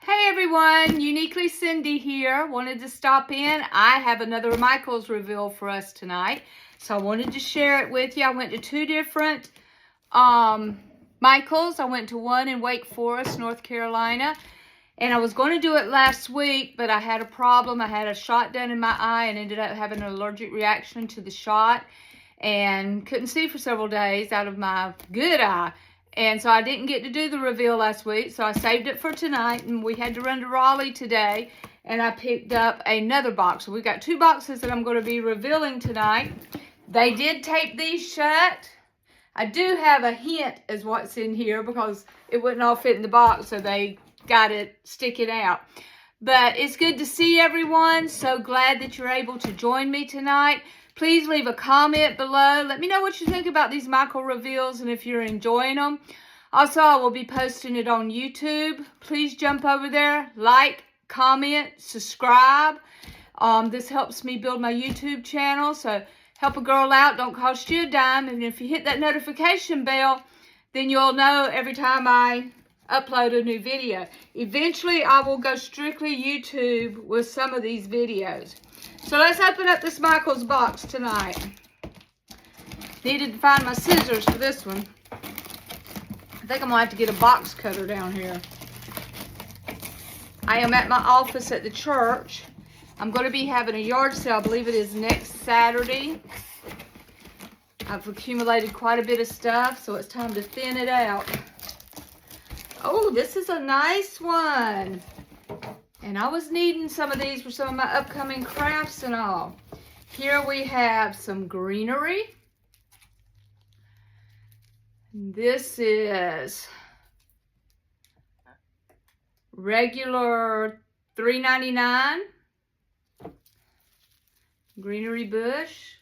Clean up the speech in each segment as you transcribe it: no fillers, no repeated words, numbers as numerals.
Hey everyone, Uniquely Cindy here. Wanted to stop in. I have another Michaels reveal for us tonight. So I wanted to share it with you. I went to two different Michaels. I went to one in Wake Forest, North Carolina. And I was going to do it last week, but I had a problem. I had a shot done in my eye and ended up having an allergic reaction to the shot. And couldn't see for several days out of my good eye. And so I didn't get to do the reveal last week, so I saved it for tonight, and we had to run to Raleigh today, and I picked up another box. So we got two boxes that I'm going to be revealing tonight. They did tape these shut. I do have a hint as what's in here because it wouldn't all fit in the box, so they got it sticking out. But it's good to see everyone. So glad that you're able to join me tonight. Please leave a comment below. Let me know what you think about these Michael reveals and if you're enjoying them. Also, I will be posting it on YouTube. Please jump over there, like, comment, subscribe. This helps me build my YouTube channel. So help a girl out, don't cost you a dime. And if you hit that notification bell, then you'll know every time I upload a new video. Eventually, I will go strictly YouTube with some of these videos. So let's open up this Michaels box tonight. Needed to find my scissors for this one. I think I'm going to have to get a box cutter down here. I am at my office at the church. I'm going to be having a yard sale. I believe it is next Saturday. I've accumulated quite a bit of stuff, so it's time to thin it out. Oh, this is a nice one. And I was needing some of these for some of my upcoming crafts and all. Here we have some greenery. This is regular $3.99. Greenery bush.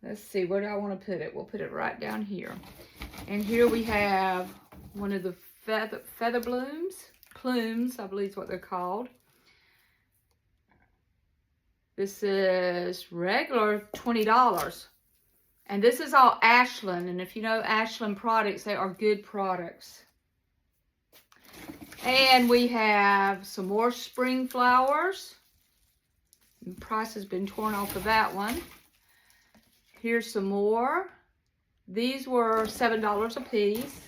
Let's see, where do I want to put it? We'll put it right down here. And here we have one of the feather blooms. Plumes, I believe is what they're called. This is regular $20. And this is all Ashland. And if you know Ashland products, they are good products. And we have some more spring flowers. The price has been torn off of that one. Here's some more. These were $7 a piece.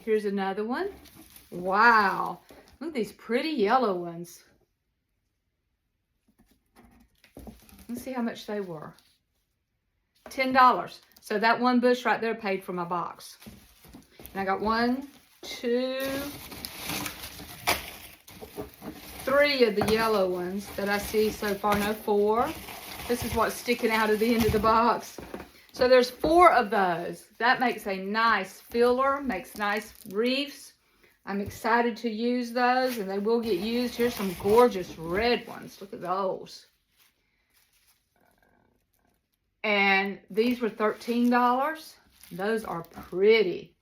Here's another one. Wow, look at these pretty yellow ones. Let's see how much they were. $10. So that one bush right there paid for my box. And I got 1, 2, 3 of the yellow ones that I see so far. No, 4. This is what's sticking out of the end of the box. So there's 4 of those. That makes a nice filler, makes nice wreaths. I'm excited to use those, and they will get used. Here's some gorgeous red ones. Look at those. And these were $13. Those are pretty.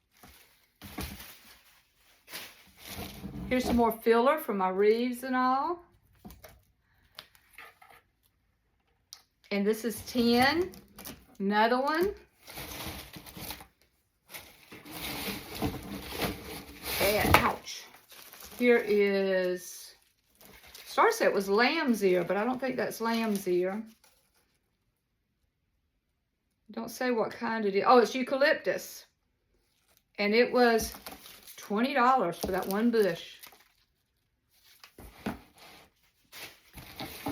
Here's some more filler for my wreaths and all. And this is 10. Another one. And ouch. Here is, Star said it was lamb's ear, but I don't think that's lamb's ear. Don't say what kind it is. Oh, it's eucalyptus. And it was $20 for that one bush.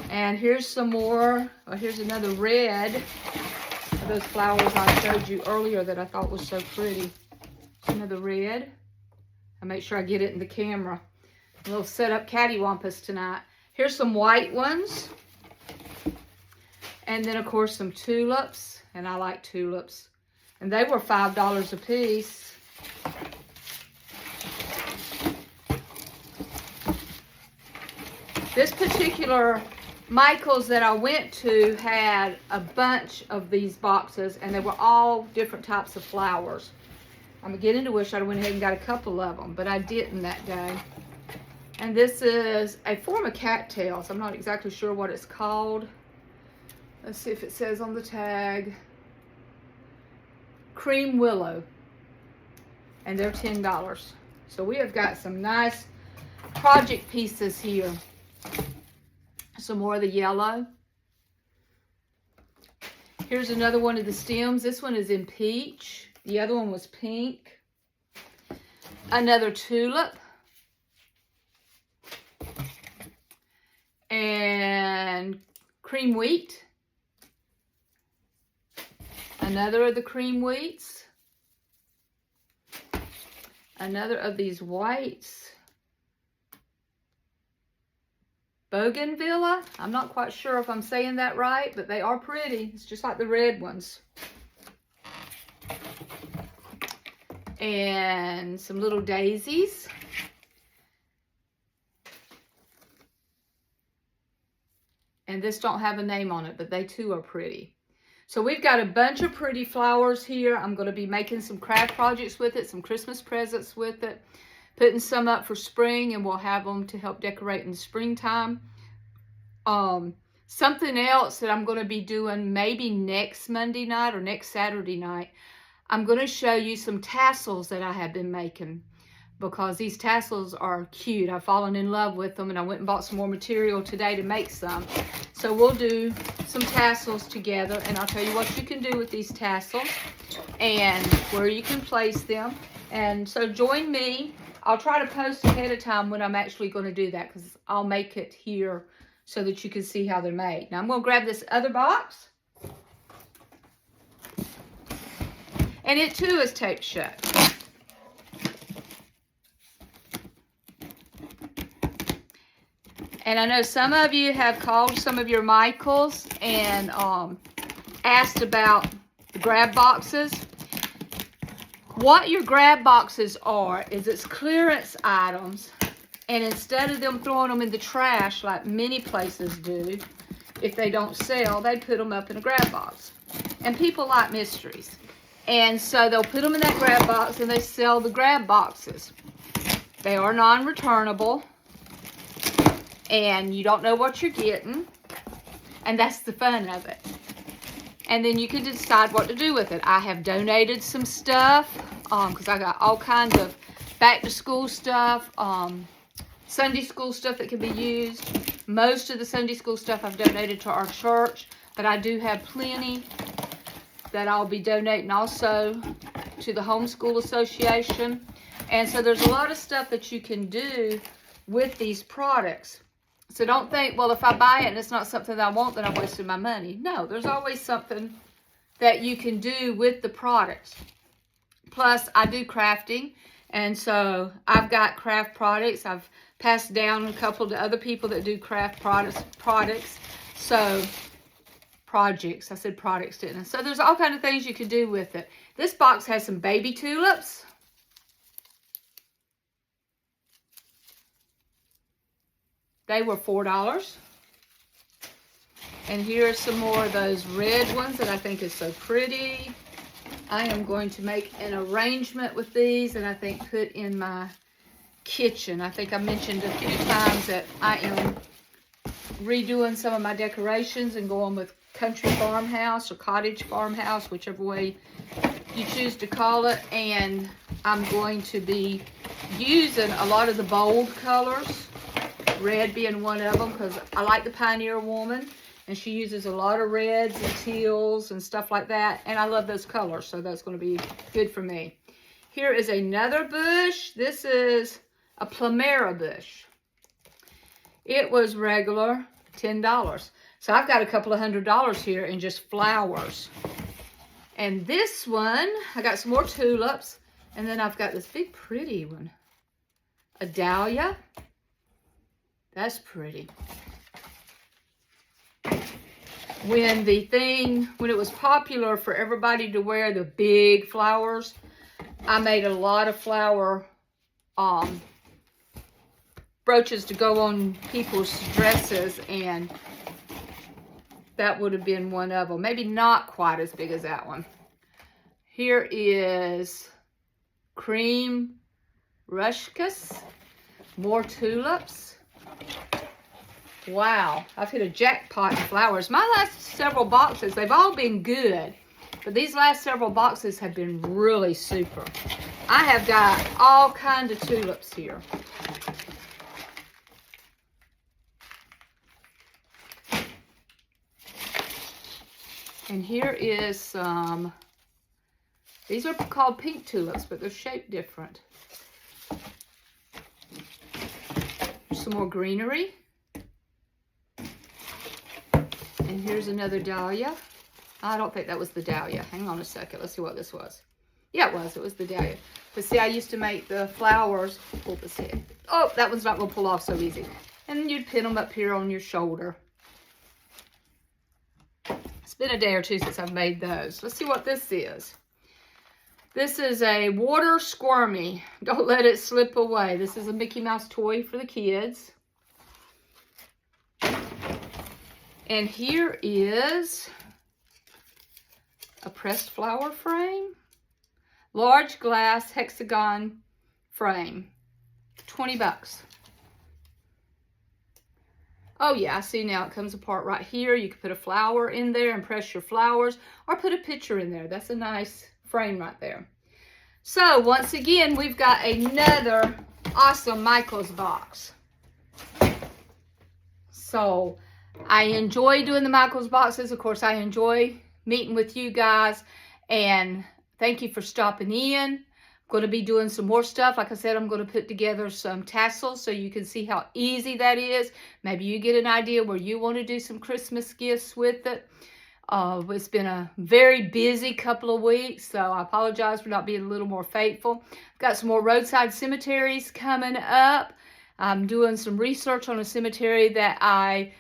And here's some more. Oh, here's another red of those flowers I showed you earlier that I thought was so pretty. Another red. I'll make sure I get it in the camera. A little set up cattywampus tonight. Here's some white ones. And then, of course, some tulips. And I like tulips. And they were $5 a piece. This particular Michaels that I went to had a bunch of these boxes. And they were all different types of flowers. I'm beginning to wish I went ahead and got a couple of them, but I didn't that day. And this is a form of cattails. I'm not exactly sure what it's called. Let's see if it says on the tag. Cream willow. And they're $10. So we have got some nice project pieces here. Some more of the yellow. Here's another one of the stems. This one is in peach. The other one was pink. Another tulip. And cream wheat. Another of the cream wheats. Another of these whites. Bougainvillea. I'm not quite sure if I'm saying that right, but they are pretty. It's just like the red ones. And some little daisies. And this don't have a name on it, but they too are pretty. So we've got a bunch of pretty flowers here. I'm going to be making some craft projects with it, some Christmas presents with it, putting some up for spring, and we'll have them to help decorate in the springtime. Something else that I'm going to be doing maybe next Monday night or next Saturday night, I'm going to show you some tassels that I have been making, because these tassels are cute. I've fallen in love with them, and I went and bought some more material today to make some. So we'll do some tassels together, and I'll tell you what you can do with these tassels and where you can place them. And so join me. I'll try to post ahead of time when I'm actually going to do that, because I'll make it here so that you can see how they're made. Now I'm going to grab this other box. And it too is taped shut. And I know some of you have called some of your Michaels and asked about the grab boxes. What your grab boxes are is it's clearance items. And instead of them throwing them in the trash like many places do, if they don't sell, they put them up in a grab box. And people like mysteries. And so they'll put them in that grab box and they sell the grab boxes. They are non-returnable. And you don't know what you're getting. And that's the fun of it. And then you can decide what to do with it. I have donated some stuff because I got all kinds of back to school stuff, Sunday school stuff that can be used. Most of the Sunday school stuff I've donated to our church, but I do have plenty that I'll be donating also to the Homeschool Association. And so there's a lot of stuff that you can do with these products. So don't think, well, if I buy it and it's not something that I want, then I'm wasting my money. No, there's always something that you can do with the products. Plus, I do crafting, and so I've got craft products. I've passed down a couple to other people that do craft products. So, projects. I said products, didn't I? So there's all kinds of things you can do with it. This box has some baby tulips. They were $4. And here are some more of those red ones that I think is so pretty. I am going to make an arrangement with these and I think put in my kitchen. I think I mentioned a few times that I am redoing some of my decorations and going with country farmhouse or cottage farmhouse, whichever way you choose to call it. And I'm going to be using a lot of the bold colors. Red being one of them, because I like the Pioneer Woman, and she uses a lot of reds and teals and stuff like that, and I love those colors, so that's going to be good for me. Here is another bush. This is a Plumera bush. It was regular $10. So I've got a couple of $100 here in just flowers. And this one, I got some more tulips, and then I've got this big pretty one. A dahlia. That's pretty. When it was popular for everybody to wear the big flowers, I made a lot of flower brooches to go on people's dresses, and that would have been one of them. Maybe not quite as big as that one. Here is cream ruscus, more tulips. Wow, I've hit a jackpot in flowers. My last several boxes, they've all been good, but these last several boxes have been really super. I have got all kinds of tulips here. And here is some, these are called pink tulips, but they're shaped different. Some more greenery. And here's another dahlia. I don't think that was the dahlia. Hang on a second. Let's see what this was. Yeah, it was. It was the dahlia. But see, I used to make the flowers. Pull this head. Oh, that one's not going to pull off so easy. And you'd pin them up here on your shoulder. It's been a day or two since I've made those. Let's see what this is. This is a water squirmy. Don't let it slip away. This is a Mickey Mouse toy for the kids. And here is a pressed flower frame. Large glass hexagon frame. 20 bucks. Oh yeah, I see now it comes apart right here. You can put a flower in there and press your flowers, or put a picture in there. That's a nice frame right there. So once again, we've got another awesome Michaels box. So I enjoy doing the Michaels boxes. Of course, I enjoy meeting with you guys, and thank you for stopping in. Going to be doing some more stuff. Like I said, I'm going to put together some tassels so you can see how easy that is. Maybe you get an idea where you want to do some Christmas gifts with it. It's been a very busy couple of weeks, so I apologize for not being a little more faithful. I've got some more roadside cemeteries coming up. I'm doing some research on a cemetery that I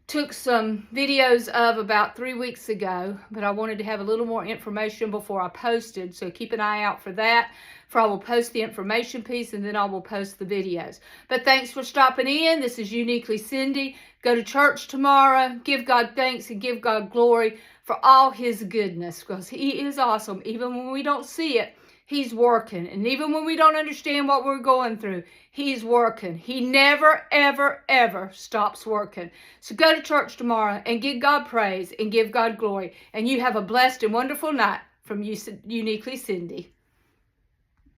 took some videos of about 3 weeks ago, but I wanted to have a little more information before I posted, so keep an eye out for that. For I will post the information piece, and then I will post the videos. But thanks for stopping in. This is Uniquely Cindy. Go to church tomorrow. Give God thanks and give God glory for all His goodness, because He is awesome. Even when we don't see it, He's working. And even when we don't understand what we're going through, He's working. He never, ever, ever stops working. So go to church tomorrow and give God praise and give God glory. And you have a blessed and wonderful night from Uniquely Cindy.